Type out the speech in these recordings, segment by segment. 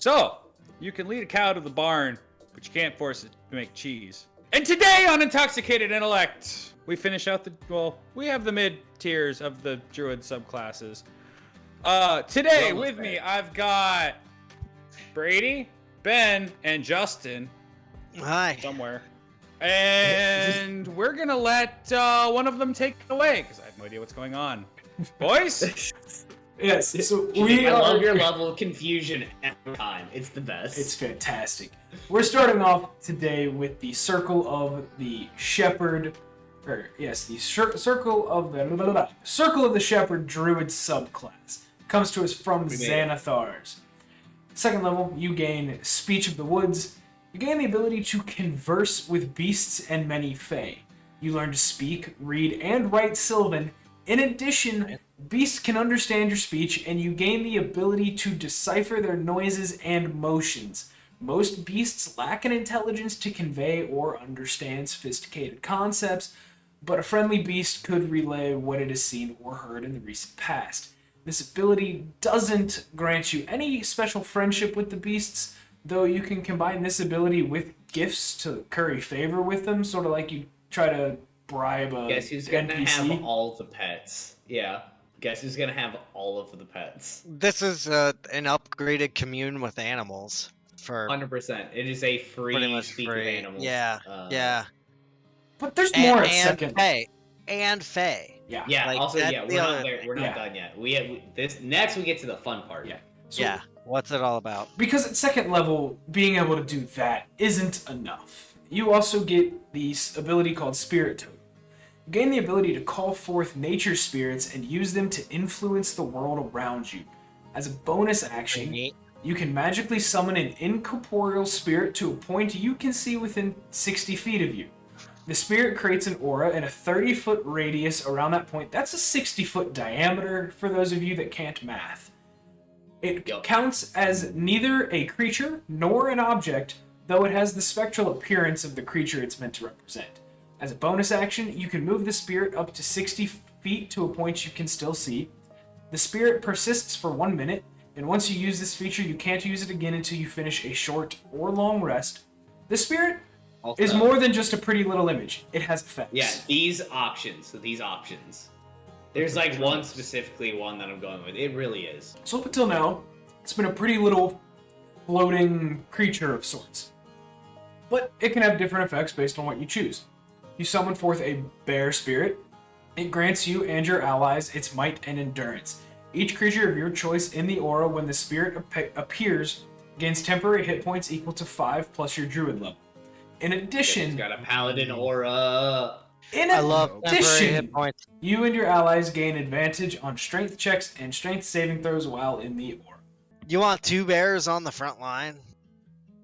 So, you can lead a cow to the barn, but you can't force it to make cheese. And today on Intoxicated Intellect, we finish out we have the mid tiers of the Druid subclasses. Today with me, I've got Brady, Ben, and Justin. Hi. Somewhere. And we're going to let one of them take it away, because I have no idea what's going on. Boys? Yes, so I love your level of confusion every time. It's the best. It's fantastic. We're starting off today with the Circle of the Shepard, Circle of the Shepard Druid subclass. Comes to us from Xanathars. Second level, you gain Speech of the Woods. You gain the ability to converse with beasts and many fae. You learn to speak, read, and write Sylvan. In addition, beasts can understand your speech, and you gain the ability to decipher their noises and motions. Most beasts lack an intelligence to convey or understand sophisticated concepts, but a friendly beast could relay what it has seen or heard in the recent past. This ability doesn't grant you any special friendship with the beasts, though you can combine this ability with gifts to curry favor with them, sort of like you try to bribe a Guess who's gonna NPC. have all the pets? Yeah. Guess who's gonna have all of the pets? This is an upgraded commune with animals for 100%. It is a pretty free much speak of free. animals. Yeah. But there's more at And second. Fae. And Fae. Yeah. Yeah. Like, also, that's yeah, the we're other not there. thing. We're not done yet. We have this next. We get to the fun part. Yeah. So, Yeah. What's it all about? Because at second level, being able to do that isn't enough. You also get the ability called Spirit Totem. You gain the ability to call forth nature spirits and use them to influence the world around you. As a bonus action, you can magically summon an incorporeal spirit to a point you can see within 60 feet of you. The spirit creates an aura in a 30-foot radius around that point. That's a 60-foot diameter for those of you that can't math. It counts as neither a creature nor an object, though it has the spectral appearance of the creature it's meant to represent. As a bonus action, you can move the spirit up to 60 feet to a point you can still see. The spirit persists for 1 minute, and once you use this feature, you can't use it again until you finish a short or long rest. The spirit is more than just a pretty little image. It has effects. Yeah, these options. There's like one specifically one that I'm going with. It really is. So up until now, it's been a pretty little floating creature of sorts. But it can have different effects based on what you choose. You summon forth a bear spirit. It grants you and your allies its might and endurance. Each creature of your choice in the aura when the spirit appears gains temporary hit points equal to 5 plus your druid level. In addition, It's got a paladin aura. I love temporary hit points. You and your allies gain advantage on strength checks and strength saving throws while in the aura. You want 2 bears on the front line?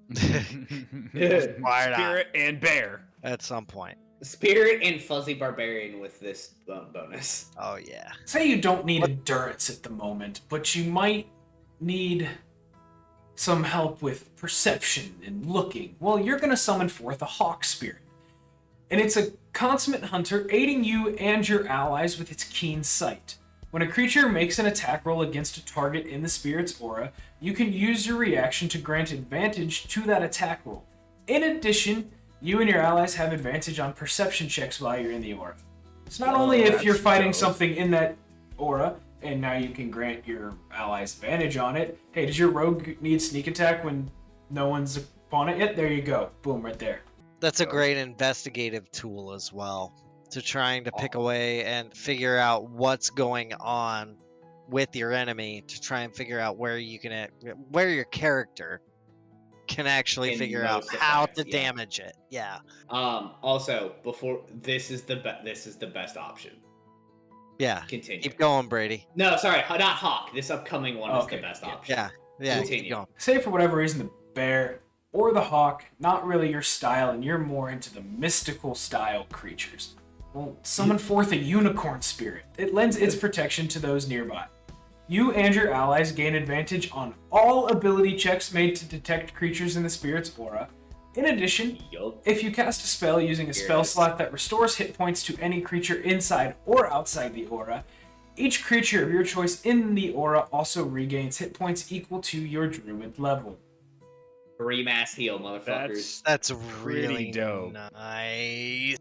Why not? Spirit and bear. At some point. Spirit and fuzzy barbarian with this bonus. Oh, yeah. Say you don't need endurance at the moment, but you might need some help with perception and looking. Well, you're going to summon forth a hawk spirit. And it's a consummate hunter aiding you and your allies with its keen sight. When a creature makes an attack roll against a target in the spirit's aura, you can use your reaction to grant advantage to that attack roll. In addition, you and your allies have advantage on perception checks while you're in the aura. It's not only if you're fighting something in that aura, and now you can grant your allies advantage on it. Hey, does your rogue need sneak attack when no one's upon it yet? There you go. Boom, right there. That's a great investigative tool as well, to trying to pick away and figure out what's going on with your enemy, to try and figure out where your character can actually figure out how to damage it. Yeah. Also, before this is the best option. Yeah. Continue. Keep going, Brady. No, sorry, not Hawk. This upcoming one is the best option. Yeah. Continue. Keep going. Say for whatever reason the bear or the hawk, not really your style, and you're more into the mystical style creatures. Well, summon forth a unicorn spirit. It lends its protection to those nearby. You and your allies gain advantage on all ability checks made to detect creatures in the spirit's aura. In addition, if you cast a spell using a spell slot that restores hit points to any creature inside or outside the aura, each creature of your choice in the aura also regains hit points equal to your druid level. 3 mass heal, motherfuckers. That's pretty really dope. nice.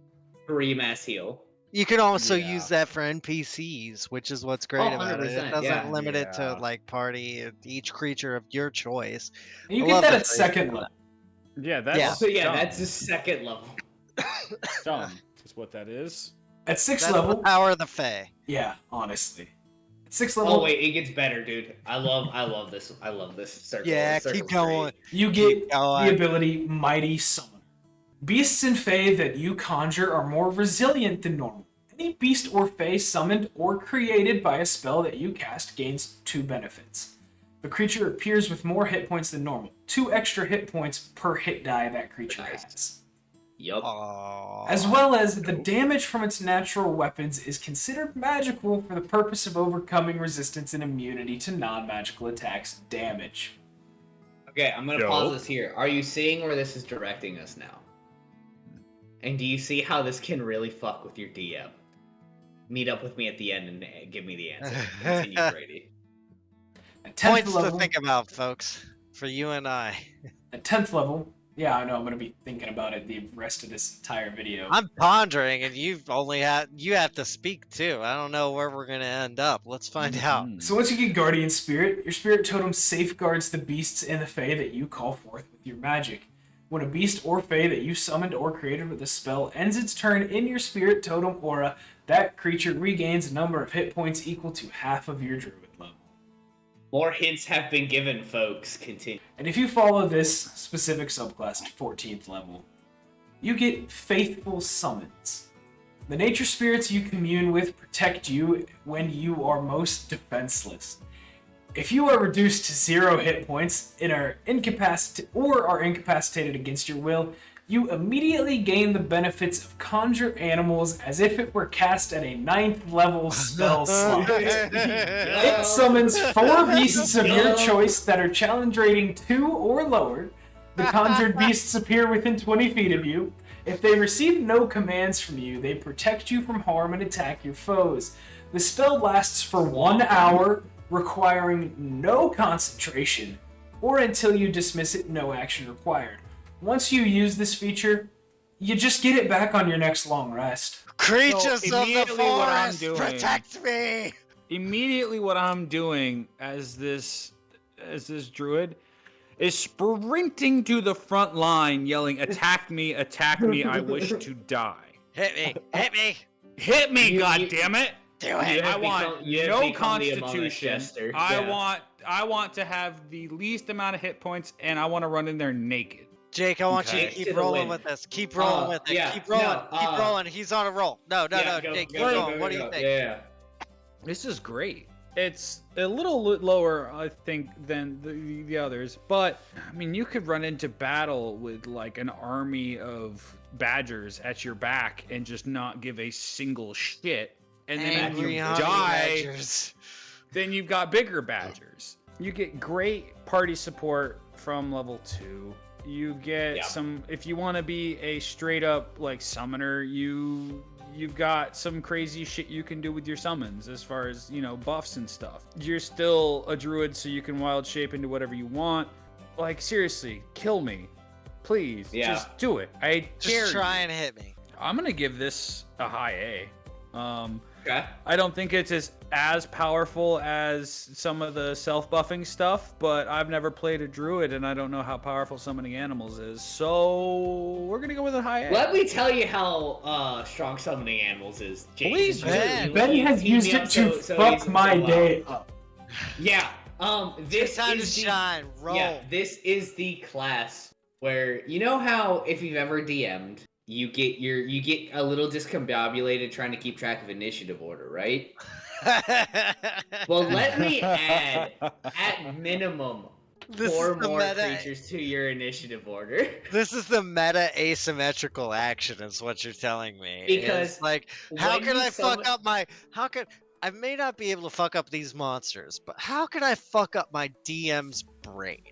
3 mass heal. You can also Yeah. use that for NPCs, which is what's great about it. It 100%, doesn't yeah. limit it to Yeah. like party, each creature of your choice. And you I get love that the at phrase second for level. Yeah, that's Yeah. So yeah, dumb. that's the 2nd level. dumb. Is what that is. At 6th That's level, the power of the Fae. yeah, honestly. At 6th level, Oh wait, it gets better, dude. I love this. I love this circle. Yeah, This keep circle's going. great. you get Keep going. the ability Mighty Summon. Beasts and Fae that you conjure are more resilient than normal. Any beast or Fae summoned or created by a spell that you cast gains 2 benefits. The creature appears with more hit points than normal. 2 extra hit points per hit die that creature Nice. has. Yup. Aww. As well as the damage from its natural weapons is considered magical for the purpose of overcoming resistance and immunity to non-magical attacks damage. Okay, I'm gonna Dope. pause this here. Are you seeing where this is directing us now? And do you see how this can really fuck with your DM? Meet up with me at the end and give me the answer. Continue, Brady. At 10th Points level, to think about, folks, for you and I. at 10th level, yeah, I know I'm going to be thinking about it the rest of this entire video. I'm pondering, and you have to speak too. I don't know where we're gonna end up. Let's find out. Mhm. So once you get Guardian Spirit, your Spirit Totem safeguards the beasts and the Fae that you call forth with your magic. When a beast or Fae that you summoned or created with a spell ends its turn in your Spirit Totem aura, that creature regains a number of hit points equal to half of your Druid level. More hints have been given, folks. Continue. And if you follow this specific subclass to 14th level, you get Faithful Summons. The nature spirits you commune with protect you when you are most defenseless. If you are reduced to 0 hit points and are incapacitated against your will, you immediately gain the benefits of Conjure Animals as if it were cast at a 9th level spell slot. It summons 4 beasts of your choice that are challenge rating 2 or lower. The conjured beasts appear within 20 feet of you. If they receive no commands from you, they protect you from harm and attack your foes. The spell lasts for 1 hour, requiring no concentration, or until you dismiss it, no action required. Once you use this feature, you just get it back on your next long rest. Creatures So of the immediately what I'm forest, doing- protect me! Immediately, what I'm doing as this druid is sprinting to the front line, yelling, "Attack me! Attack me! I wish to die! Hit me! Hit me! Hit me! You- God you- damn it! Do You it! have I want become- you have no become the Among Us constitution. jester. I Yeah. want to have the least amount of hit points, and I want to run in there naked." Jake, I want you to Okay. keep To the rolling win. with this. Keep rolling with it. yeah, Keep rolling. no, Keep rolling. He's on a roll. No, Yeah, Jake, keep go, going. go, What do go. you think? Yeah. This is great. It's a little lower, I think, than the others, but I mean, you could run into battle with like an army of badgers at your back and just not give a single shit, and then if Angry you honey die, badgers. then you've got bigger badgers. You get great party support from level 2. You get Yeah. some, if you want to be a straight up like summoner, you've got some crazy shit you can do with your summons as far as, you know, buffs and stuff. You're still a druid, so you can wild shape into whatever you want. Like, seriously, kill me. Please, Yeah. just do it. I dare Just try you. and hit me. I'm gonna give this a high A. Okay. I don't think it's as powerful as some of the self-buffing stuff, but I've never played a druid and I don't know how powerful summoning animals is. So we're gonna go with a high A. Let me tell you how strong summoning animals is. Jason. Please, Ben. Ben has Team used me up it to so fuck easily, my so well. day up. Yeah. This It's time to is the, shine. Roll. Yeah, this is the class where you know how if you've ever DM'd, you get a little discombobulated trying to keep track of initiative order, right? Well, let me add at minimum This 4 is the more meta- creatures to your initiative order. This is the meta asymmetrical action, is what you're telling me. Because It's like, how when can you I fuck summon- up my? How can I may not be able to fuck up these monsters, but how can I fuck up my DM's brain?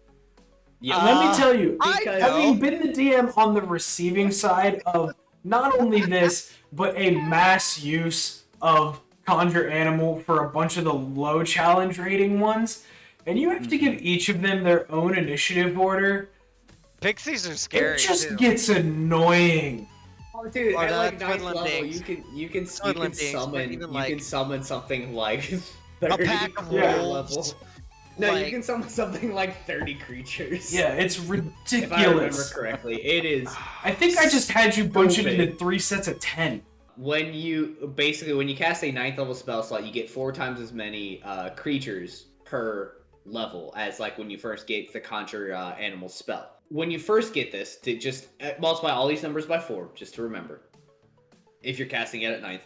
Yeah. Let me tell you, I because- having been the DM on the receiving side of not only this, but a mass use of Conjure Animal for a bunch of the low challenge rating ones, and you have to give each of them their own initiative order, Pixies are scary It just too. gets annoying. Oh, dude, Or at like the 9th Twidland level, Dings. you can Twidland Dings, but summon even, you like, can summon something like 30 pack of quarter wolves, level. No, like- you can summon something like 30 creatures. Yeah, it's If I remember ridiculous. correctly, it is. I think I just had you bunch it Stupid. into 3 sets of 10. When you cast a 9th level spell slot, you get 4 times as many creatures per level as like when you first get the conjure animal spell. When you first get this, to just multiply all these numbers by 4, just to remember. If you're casting it at 9th,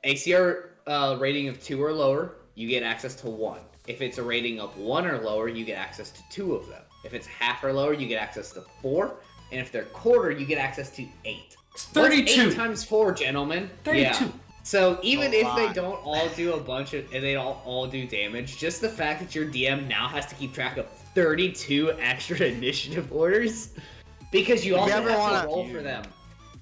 ACR rating of 2 or lower, you get access to 1. If it's a rating of 1 or lower, you get access to 2 of them. If it's half or lower, you get access to 4. And if they're quarter, you get access to 8. It's 32. What's 8 times 4, gentlemen? 32. Yeah. So even A if they lot. don't all do a bunch of, and they don't all do damage, just the fact that your DM now has to keep track of 32 extra initiative orders, because you also ever have wanna- to roll for them.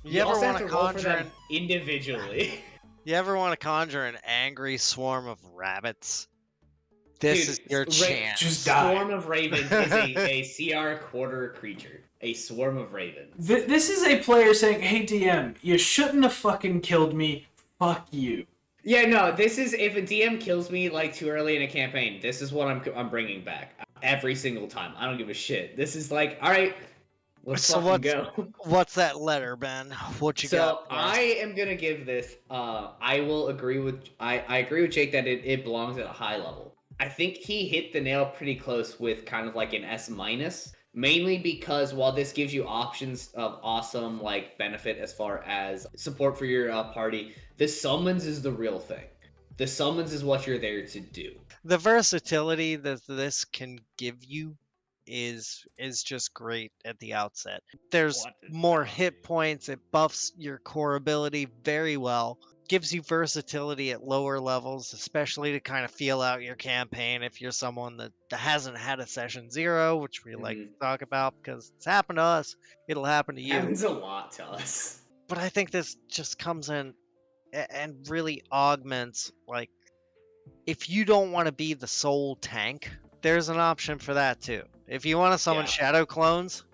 You ever also want have to to roll for conjure them individually. You ever want to conjure an angry swarm of rabbits? This is Dude, your ra- chance. Just die. Swarm of ravens is a CR quarter creature. A swarm of ravens. This is a player saying, "Hey DM, you shouldn't have fucking killed me. Fuck you." Yeah, no, this is if a DM kills me like too early in a campaign, this is what I'm bringing back every single time. I don't give a shit. This is like, all right, let's So fucking go. What's that letter, Ben? What you So got? Ben? I am gonna give this. I will agree with. I agree with Jake that it belongs at a high level. I think he hit the nail pretty close with kind of like an S minus. Mainly because while this gives you options of awesome like benefit as far as support for your party, the summons is the real thing. The summons is what you're there to do. The versatility that this can give you is just great at the outset. There's What is more wrong hit with you? points, it buffs your core ability very well. Gives you versatility at lower levels, especially to kind of feel out your campaign if you're someone that hasn't had a session 0, which we like to talk about because it's happened to us. It'll happen to you. Happens a lot to us. But I think this just comes in and really augments, like, if you don't want to be the sole tank, there's an option for that too. If you want to summon Yeah. shadow clones,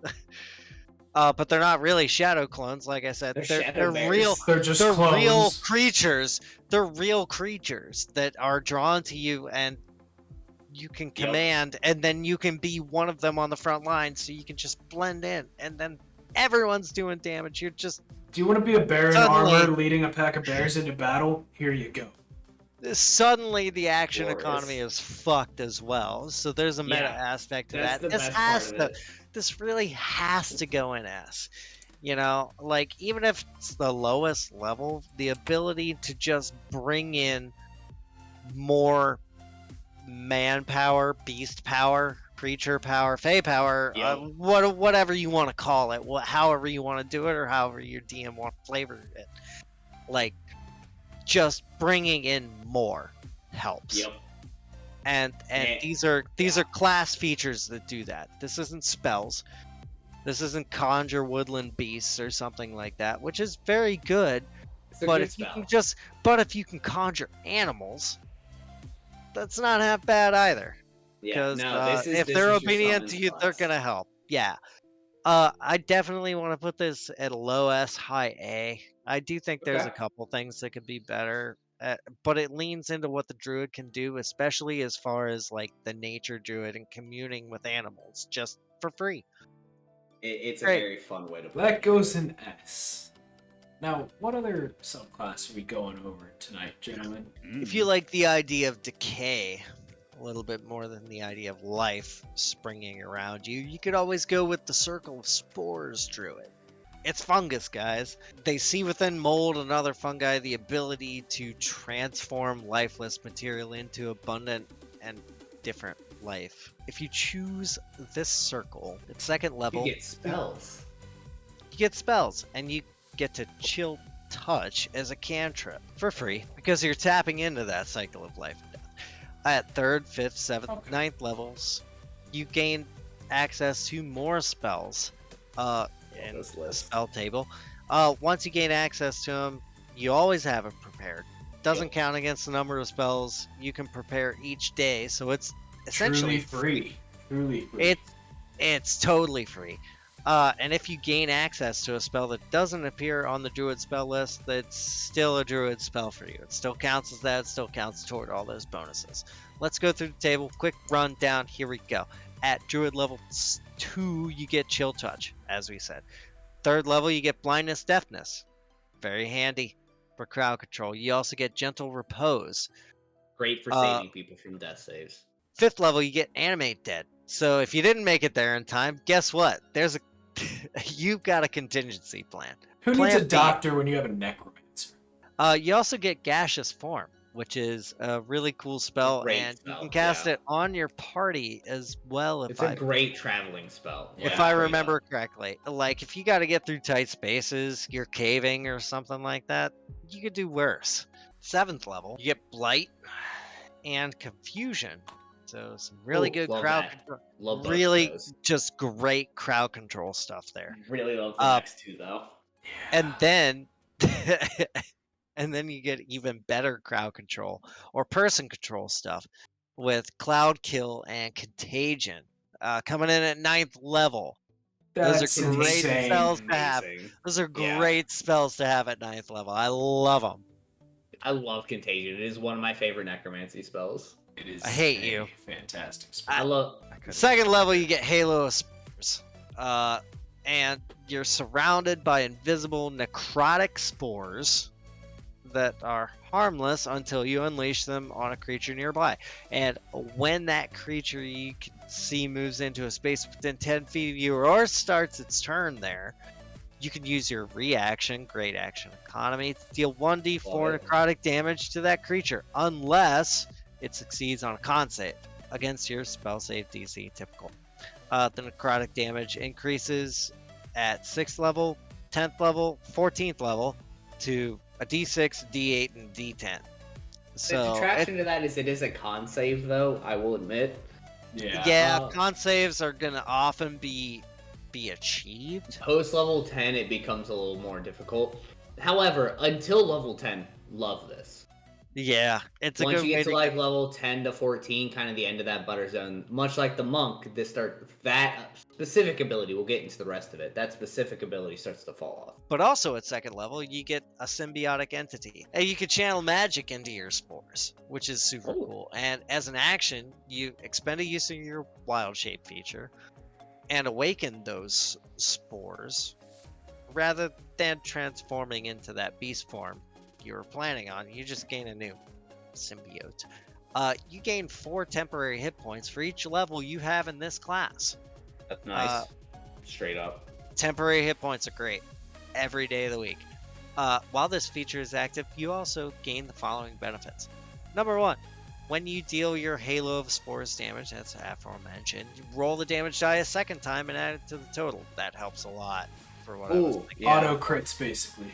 but they're not really shadow clones, like I said. They're They're shadow bears. real. They're just They're clones. real creatures. They're real creatures that are drawn to you, and you can Yep. command, and then you can be one of them on the front line, so you can just blend in, and then everyone's doing damage. You're just Do you want to be a bear in Suddenly- armor leading a pack of bears into battle? Here you go. suddenly the action Glorious. economy is fucked as well. So there's a meta Yeah, aspect to That's that. the This best has part to. of it. This really has to go in S. You know, like, even if it's the lowest level, the ability to just bring in more manpower, beast power, creature power, fey power, Yep. whatever you want to call it, however you want to do it, or however your DM want to flavor it. Like, just bringing in more helps. Yep. And Yeah. these are class features that do that. This isn't spells. This isn't conjure woodland beasts or something like that, which is very good. It's a But good if you spell. can if you can conjure animals, that's not half bad either. Yeah, Because no, this is if this they're is your obedient to summons you, they're class. gonna help. Yeah. I definitely want to put this at a low S, high A. I do think there's a Okay. couple things that could be better, but it leans into what the druid can do, especially as far as like the nature druid and communing with animals just for free. It's a Great. very fun way to play. That goes in S. Now, what other subclass are we going over tonight, gentlemen? If you like the idea of decay a little bit more than the idea of life springing around you, you could always go with the Circle of Spores druid. It's fungus, guys. They see within mold and other fungi the ability to transform lifeless material into abundant and different life. If you choose this circle, at second You level, get spells. you get spells, and you get to chill touch as a cantrip for free because you're tapping into that cycle of life and death. At 3rd, 5th, 7th, Okay. 9th levels, you gain access to more spells in this the list. spell table. Once you gain access to them, you always have it prepared. Doesn't Yep. count against the number of spells you can prepare each day, so it's essentially Truly free. Truly free. it's totally free. And if you gain access to a spell that doesn't appear on the Druid spell list, that's still a Druid spell for you. It still counts as that. It still counts toward all those bonuses. Let's go through the table. Quick rundown. Here we go. At Druid level 2, you get Chill Touch, as we said. 3rd level, you get Blindness, Deafness. Very handy for crowd control. You also get Gentle Repose. Great for saving people from death saves. 5th level, you get Animate Dead. So if you didn't make it there in time, guess what? There's a you've got a contingency plan. Who Plan needs a B. doctor when you have a necromancer? You also get Gaseous Form, which is a really cool spell, Great and you spell, can cast yeah. it on your party as well. It's a great traveling spell. If Yeah, I straight remember up. correctly, like if you got to get through tight spaces, you're caving or something like that, you could do worse. 7th level, you get Blight and Confusion. So some really Ooh, good love crowd that. control. Love both Really of those. just great crowd control stuff there. Really love the next two though. And then and then you get even better crowd control or person control stuff with Cloud Kill and Contagion. Coming in at 9th level. That's Those are great insane. spells to have. Amazing. Those are Yeah. great spells to have at 9th level. I love them. I love Contagion. It is one of my favorite necromancy spells. It is I hate a you. fantastic spell. I love. 2nd level, you get Halo of Spores. And you're surrounded by invisible necrotic spores that are harmless until you unleash them on a creature nearby. And when that creature you can see moves into a space within 10 feet of you or starts its turn there, you can use your reaction, Great Action Economy, to deal 1d4 necrotic damage to that creature, unless it succeeds on a con save against your spell save DC typical. The necrotic damage increases at 6th level, 10th level, 14th level to a d6, d8, and d10. So the detraction to that is it is a con save though. I will admit. yeah, con saves are gonna often be achieved. Post level 10, it becomes a little more difficult. However, until level 10, love this. Yeah, it's a Once good you way get to to like level 10 to 14, kind of the end of that butter zone, much like the monk, that specific ability, we'll get into the rest of it, that specific ability starts to fall off. But also at 2nd level, you get a symbiotic entity. And you can channel magic into your spores, which is super cool. And as an action, you expend a use of your wild shape feature and awaken those spores rather than transforming into that beast form you were planning on. You just gain a new symbiote. You gain 4 temporary hit points for each level you have in this class. That's nice. Straight up. Temporary hit points are great every day of the week. While this feature is active, you also gain the following benefits. Number 1, when you deal your Halo of Spores damage, that's aforementioned, you roll the damage die a 2nd time and add it to the total. That helps a lot for what I was thinking. Yeah. Auto crits, basically.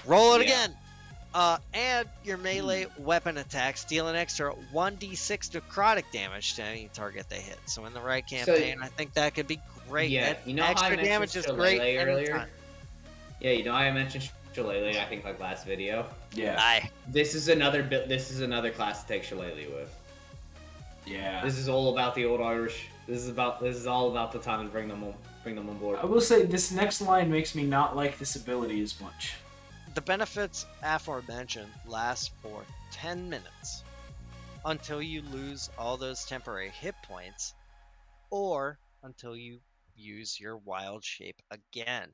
Roll it Yeah. again! And your melee weapon attacks deal an extra 1d6 necrotic damage to any target they hit. So in the right campaign, I think that could be great. Yeah, That you know how I extra mentioned damage is great Shillelagh earlier? anytime. Yeah, you know how I mentioned Shillelagh, I think like last video. Yeah. Aye. This is another class to take Shillelagh with. Yeah. This is all about the old Irish. This is all about the time to bring them on board. I will say this next line makes me not like this ability as much. The benefits aforementioned last for 10 minutes until you lose all those temporary hit points or until you use your wild shape again.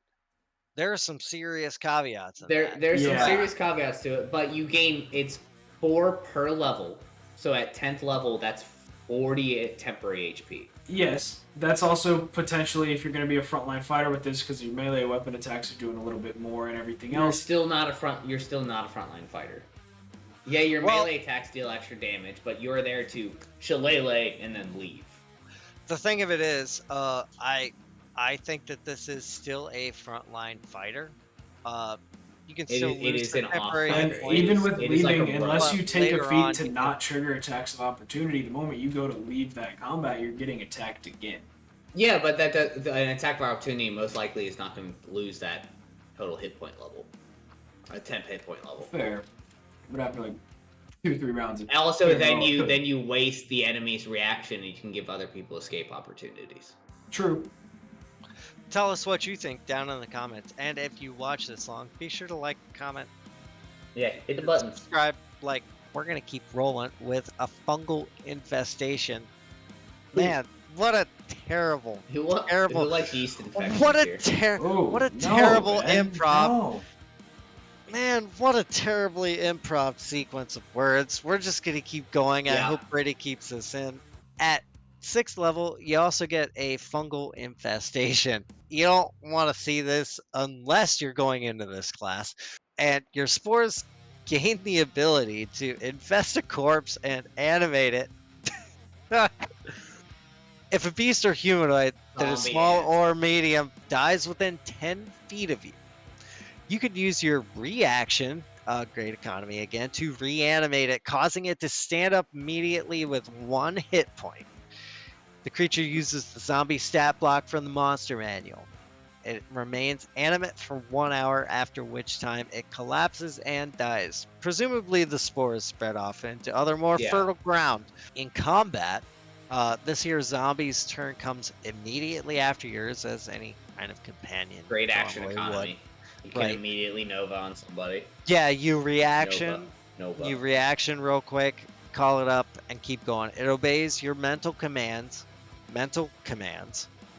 There are some serious caveats in that. There's Yeah. some serious caveats to it, but you gain, it's 4 per level. So at 10th level, that's 40 temporary HP. Yes, that's also potentially if you're going to be a frontline fighter with this because your melee weapon attacks are doing a little bit more and everything You're else. still not a frontline fighter. Yeah, your melee attacks deal extra damage, but you're there to shillelagh and then leave. The thing of it is, I think that this is still a frontline fighter. You can still it lose is the an temporary And hit points. even with It is like leaving, a unless run. you take a Later feat on, to you not trigger attacks of opportunity, the moment you go to leave that combat, you're getting attacked again. Yeah, but an attack of opportunity most likely is not going to lose that total hit point level. A 10 hit point level. Fair. But after like 2-3 rounds. And also, Yeah, then well, you waste the enemy's reaction, and you can give other people escape opportunities. True. Tell us what you think down in the comments. And if you watch this long, be sure to like, comment, Yeah, hit the buttons. subscribe. Like, we're going to keep rolling with a fungal infestation. Man, what a terrible, Who terrible. likes yeast infections What a here? terrible man, improv. no. Man, what a terribly improv sequence of words. We're just going to keep going. I Yeah. hope Brady keeps us in. At 6th level, you also get a fungal infestation. You don't want to see this unless you're going into this class. And your spores gain the ability to infest a corpse and animate it. If a beast or humanoid that is Zombie small ants. or medium dies within 10 feet of you, you could use your reaction, great economy again, to reanimate it, causing it to stand up immediately with 1 hit point. The creature uses the zombie stat block from the monster manual. It remains animate for 1 hour, after which time it collapses and dies. Presumably the spores spread off into other more fertile ground. In combat, this here zombie's turn comes immediately after yours, as any kind of companion Great action normally economy. You can Right. immediately Nova on somebody. Yeah, you reaction, Nova. you reaction real quick, call it up, and keep going. It obeys your mental commands.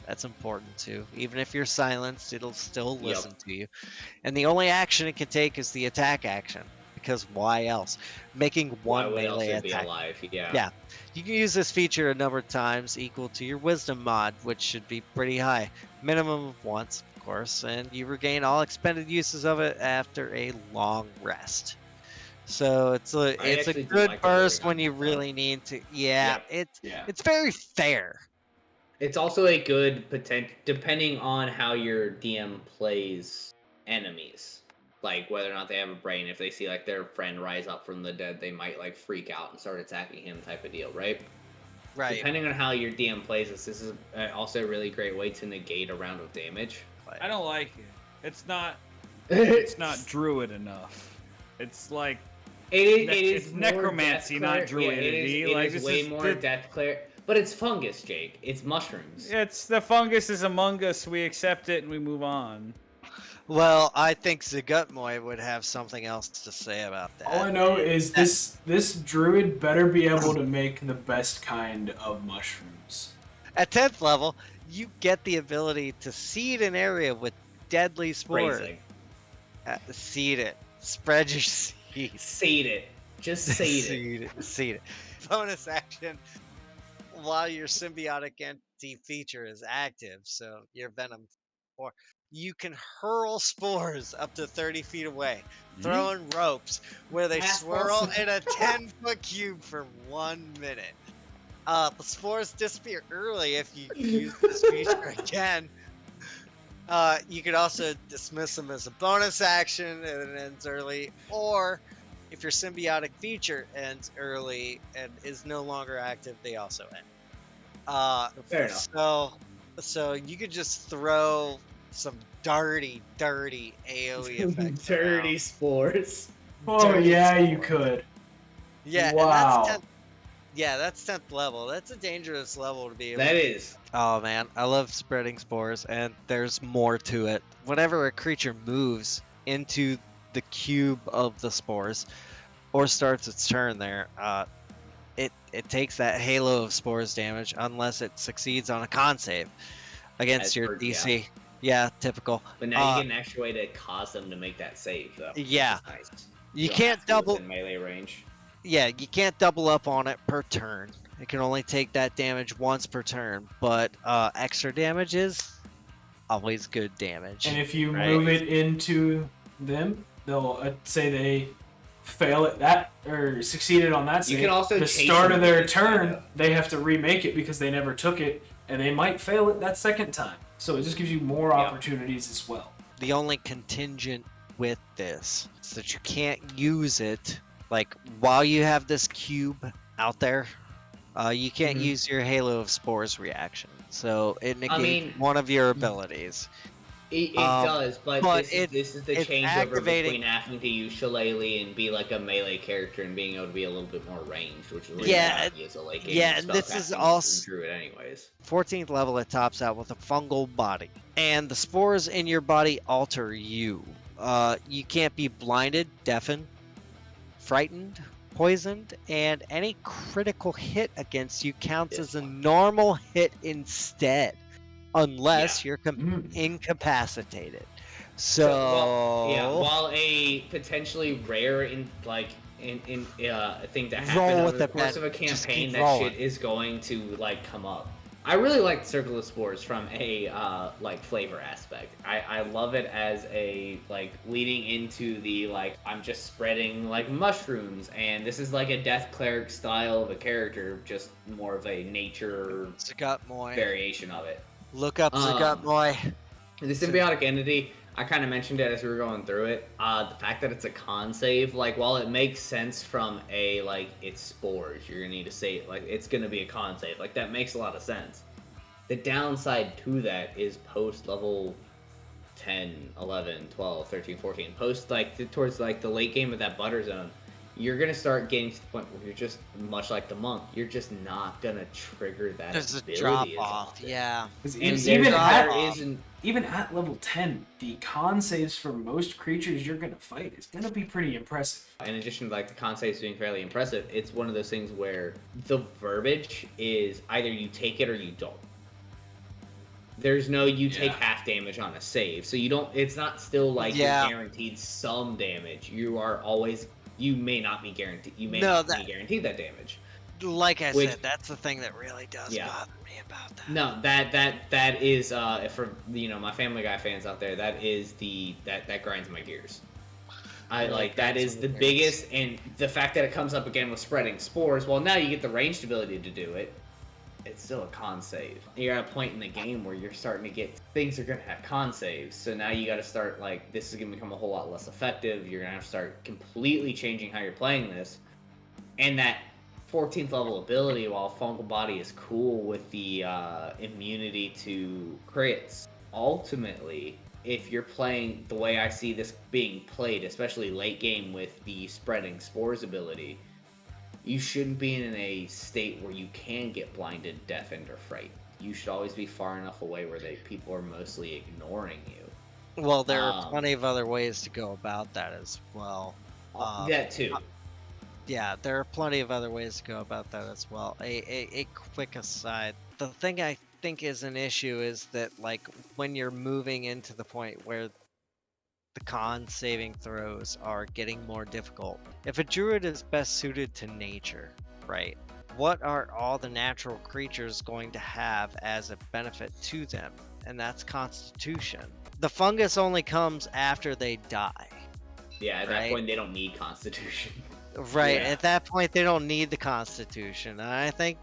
That's important too. Even if you're silenced, it'll still listen to you. And the only action it can take is the attack action, because why else? Making Why one would else melee it be attack. alive? Yeah. Yeah. You can use this feature a number of times, equal to your wisdom mod, which should be pretty high. Minimum of once, of course, and you regain all expended uses of it after a long rest. So it's a actually do good like the burst wording when on you that, really need to. Yeah, Yeah. it's very fair. It's also a good potential, depending on how your DM plays enemies. Like whether or not they have a brain. If they see like their friend rise up from the dead, they might like freak out and start attacking him, type of deal, right? Right. Depending on how your DM plays this is also a really great way to negate a round of damage. I don't like it. It's not druid enough. It's like It's more necromancy, death not cleric. druidity. It Like, is this way is more the- death cleric. But it's fungus, Jake. It's mushrooms. it's the fungus is among us. We accept it and we move on. Well, I think Zagutmoy would have something else to say about that. All I know is this druid better be able to make the best kind of mushrooms. At 10th level, you get the ability to seed an area with deadly spores. Phrasing. Seed it. Spread your seed. Seed it. Just seed it. Seed it. Seed it. Bonus action while your symbiotic entity feature is active, so your venom 4, you can hurl spores up to 30 feet away, throwing ropes where they swirl in a 10-foot cube for 1 minute. The spores disappear early if you use this feature again. You could also dismiss them as a bonus action and it ends early, or if your symbiotic feature ends early and is no longer active, they also end. Fair enough. So you could just throw some dirty AoE effects. Dirty around. spores. Oh Dirty yeah, you spores. could. Yeah, Wow. and that's 10th. Yeah, that's 10th level. That's a dangerous level to be able That to. is. Oh man, I love spreading spores, and there's more to it. Whenever a creature moves into the cube of the spores, or starts its turn there, it takes that halo of spores damage unless it succeeds on a con save against As your per- DC. Yeah, typical. But now you get an extra way to cause them to make that save, though. Yeah. Which is nice. You don't can't have to double. within melee range. Yeah, you can't double up on it per turn. It can only take that damage once per turn, but extra damage is always good damage. And if you right? move it into them, they'll say they fail at that or succeeded on that You save. can also the chase start them of their with it, turn, yeah. they have to remake it because they never took it, and they might fail it that second time. So it just gives you more Yeah. opportunities as well. The only contingent with this is that you can't use it like while you have this cube out there. You can't use your Halo of Spores reaction, so it negates mean- one of your abilities. It does, but this is the it's changeover aggravating. between having to use Shillelagh and be like a melee character and being able to be a little bit more ranged, which is really Yeah, not as a late game yeah, and this is also Druid anyways. 14th level. It tops out with a fungal body, and the spores in your body alter you. You can't be blinded, deafened, frightened, poisoned, and any critical hit against you counts as a normal hit instead, unless you're incapacitated. So, while a potentially rare thing to happen Roll over with the it, course man. of a Just campaign, keep that rolling. shit is going to like come up. I really like Circle of Spores from a like flavor aspect. I love it as a like leading into the like I'm just spreading like mushrooms, and this is like a death cleric style of a character, just more of a nature Zagutmoy. variation of it. Look up Zagutmoy. The symbiotic entity, I kind of mentioned it as we were going through it. The fact that it's a con save, like while it makes sense from a like it's spores, you're gonna need to save, like it's gonna be a con save, like that makes a lot of sense. The downside to that is post level 10, 11, 12, 13, 14, post like towards like the late game of that butter zone, you're gonna start getting to the point where you're just much like the monk. You're just not gonna trigger that. There's a ability drop as off. often. Yeah. And Even at level 10, the con saves for most creatures you're gonna fight is gonna be pretty impressive. in addition to like the con saves being fairly impressive, it's one of those things where the verbiage is either you take it or you don't. There's no you take half damage on a save, so you don't. It's not still like you're guaranteed some damage. You may not be guaranteed. You may not be guaranteed that damage. Like I said, that's the thing that really does bother me about that. No, that is for my Family Guy fans out there, that is that grinds my gears. That is the biggest, and the fact that it comes up again with spreading spores. Well, now you get the ranged ability to do it. It's still a con save. You're at a point in the game where you're starting to get things are gonna have con saves. So now you got to start this is gonna become a whole lot less effective. You're gonna have to start completely changing how you're playing this, and that 14th level ability, while Fungal Body is cool with the immunity to crits, ultimately, if you're playing the way I see this being played, especially late game with the spreading spores ability, you shouldn't be in a state where you can get blinded, deafened, or frightened. You should always be far enough away where people are mostly ignoring you. Well, there are plenty of other ways to go about that as well. That too. Yeah, there are plenty of other ways to go about that as well. A quick aside. The thing I think is an issue is that when you're moving into the point where the con saving throws are getting more difficult. If a druid is best suited to nature, right? What are all the natural creatures going to have as a benefit to them? And that's constitution. The fungus only comes after they die. Yeah, at that point they don't need constitution. Right, at that point they don't need the constitution. And I think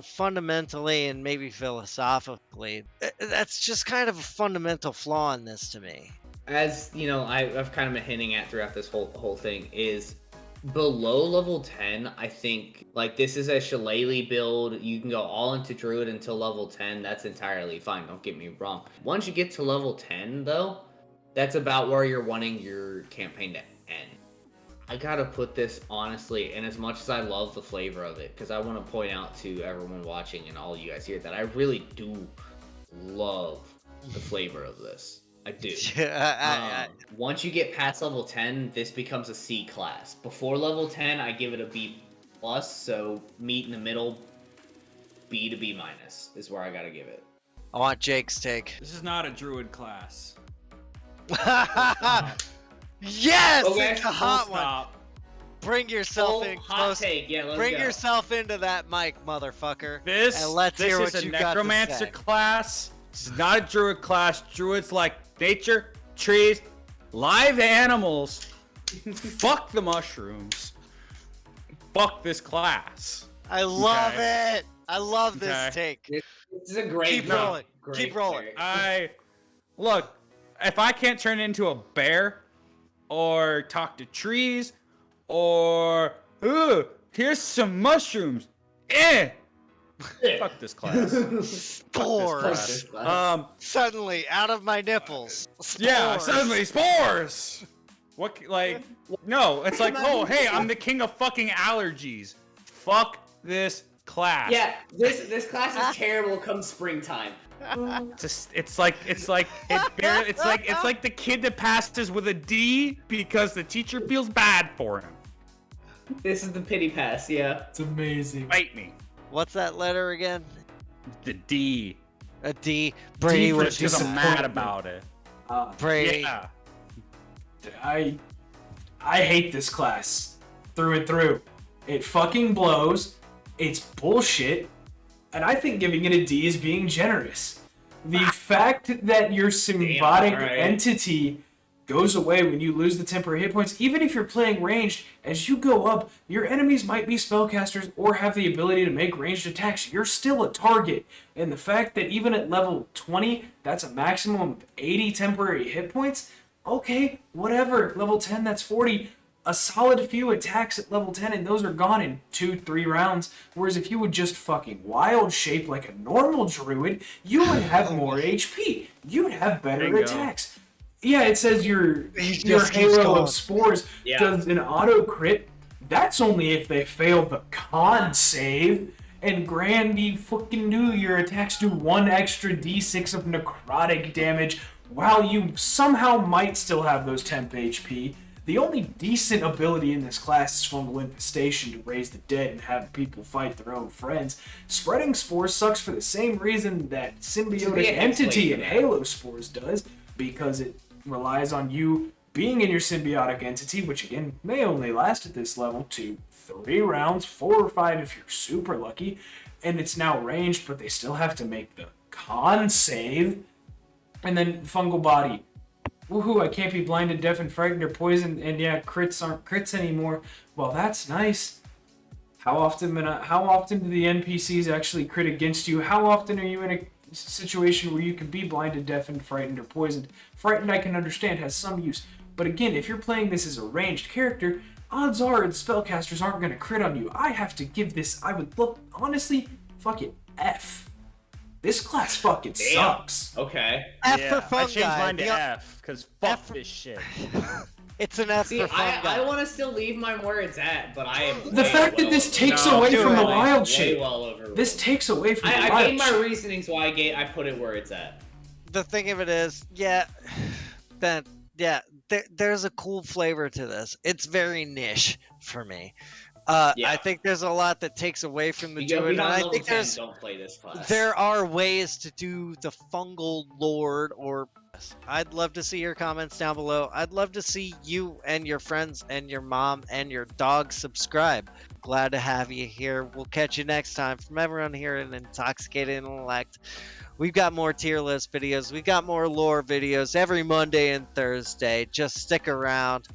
fundamentally and maybe philosophically, that's just kind of a fundamental flaw in this to me. As I've kind of been hinting at throughout this whole thing is below level 10. I think this is a Shillelagh build. You can go all into Druid until level 10. That's entirely fine. Don't get me wrong. Once you get to level 10, though, that's about where you're wanting your campaign to end. I gotta put this honestly, and as much as I love the flavor of it, because I want to point out to everyone watching and all you guys here that I really do love the flavor of this. I do. Once you get past level 10, this becomes a C class. Before level 10, I give it a B+, so meet in the middle, B to B- is where I gotta give it. I want Jake's take. This is not a druid class. Yes! Okay, It's a hot one. Stop. Bring yourself in hot close. take. Yeah, let's Bring go. yourself into that mic, motherfucker. This let's hear is what a you got to necromancer say. class. This is not a druid class. Druids like nature, trees, live animals. Fuck the mushrooms. Fuck this class. I love it. I love this take. This is a great. Keep rolling. Great Keep rolling. Look, if I can't turn into a bear or talk to trees or here's some mushrooms. Fuck this class. Spores. class. Suddenly, out of my nipples. Yeah, Spores. suddenly spores. What? Like, no. It's like, oh, hey, I'm the king of fucking allergies. Fuck this class. Yeah, this class is terrible come springtime. It's like the kid that passes with a D because the teacher feels bad for him. This is the pity pass, yeah. It's amazing. Fight me. What's that letter again? The D. A D. Brady for was Because I'm disappointment. mad about it. Brady. Yeah. I hate this class through and through. It fucking blows. It's bullshit. And I think giving it a D is being generous. The fact that your symbiotic alright. entity goes away when you lose the temporary hit points, even if you're playing ranged, as you go up, your enemies might be spellcasters or have the ability to make ranged attacks. You're still a target. And the fact that even at level 20, that's a maximum of 80 temporary hit points, okay, whatever. Level 10, that's 40. A solid few attacks at level 10, and those are gone in 2-3 rounds. Whereas if you would just fucking wild shape like a normal druid, you would have more HP. You'd have better Bingo. attacks. Yeah, it says your just keeps Halo going. of Spores Yeah. does an auto crit. That's only if they fail the con save. And Grandy fucking knew your attacks do 1 extra d6 of necrotic damage while you somehow might still have those temp HP. The only decent ability in this class is Fungal Infestation to raise the dead and have people fight their own friends. Spreading Spores sucks for the same reason that Symbiotic Yeah, Entity in explain. Halo Spores does, because it relies on you being in your Symbiotic Entity, which again may only last at this level to 3 rounds, 4 or 5 if you're super lucky, and it's now ranged, but they still have to make the con save. And then Fungal Body. Woohoo, I can't be blinded, deaf, and frightened or poisoned, and yeah, crits aren't crits anymore. Well, that's nice. How often do the NPCs actually crit against you? How often are you in a situation where you can be blinded, deafened, frightened, or poisoned? Frightened, I can understand, has some use. But again, if you're playing this as a ranged character, odds are the spellcasters aren't going to crit on you. I have to give this, I would look, honestly, fuck it, F. This class fucking sucks. Okay. F Yeah, for I fungi. changed mine to The- F because fuck F for- this shit. It's an F See, for fungi. I want to still leave mine where it's at, but I am. The way fact that well this over- takes No, away do from it. the Way wild shape. well over. This takes away from the I wild gave my shape. reasonings why I put it where it's at. The thing of it is, yeah, that there's a cool flavor to this. It's very niche for me. Yeah. I think there's a lot that takes away from the You go druid, and beyond I level think 10, don't play this class. there are ways to do the fungal lord or. I'd love to see your comments down below. I'd love to see you and your friends and your mom and your dog subscribe. Glad to have you here. We'll catch you next time. From everyone here in Intoxicated Intellect, we've got more tier list videos. We've got more lore videos every Monday and Thursday. Just stick around.